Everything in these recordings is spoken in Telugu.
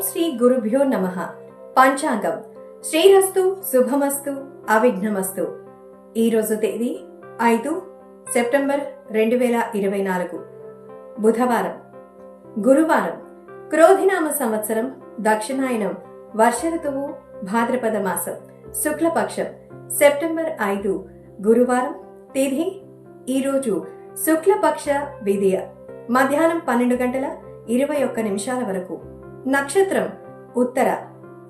శ్రీ గురుభ్యో నమః. పంచాంగం శ్రీరస్తు శుభమస్తు అవిఘ్నమస్తు. ఈరోజు తేదీ 5 సెప్టెంబర్ 2024, బుధవారం. గురువారం. క్రోధినామ సంవత్సరం, దక్షిణాయనం, వర్ష ఋతువు, భాద్రపద మాసం, శుక్లపక్షం, సెప్టెంబర్ 5 గురువారం. తిథి ఈరోజు శుక్లపక్ష విదియ, మధ్యాహ్నం 12:21 వరకు. నక్షత్రం ఉత్తర,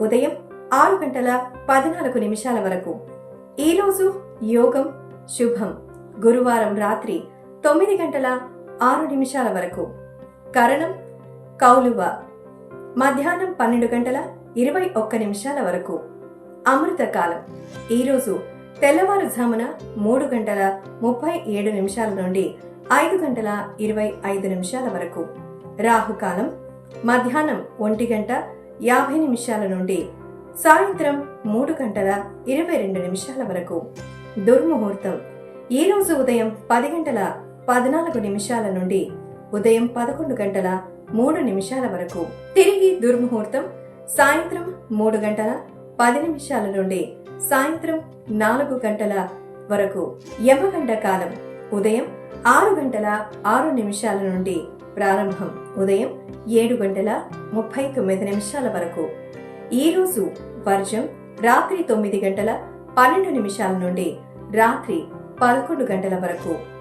ఉదయం 6:14 వరకు. ఈరోజు యోగం శుభం, గురువారం రాత్రి 9:06 వరకు. కరణం కౌలువ, మధ్యాహ్నం 12:21 వరకు. అమృతకాలం ఈరోజు తెల్లవారుజామున 3:37 నుండి 5:25 వరకు. రాహుకాలం మధ్యాహ్నం 1:50 నుండి సాయంత్రం 3:22 వరకు. దుర్ముహూర్తం ఈరోజు ఉదయం 10:14 నుండి ఉదయం 11:03 వరకు. తిరిగి దుర్ముహూర్తం సాయంత్రం 3:10 నుండి సాయంత్రం 4 వరకు. యమగండ కాలం ఉదయం 6:06 నుండి ప్రారంభం, ఉదయం 7:39 వరకు. ఈరోజు వర్జం రాత్రి 9:12 నుండి రాత్రి 11 వరకు.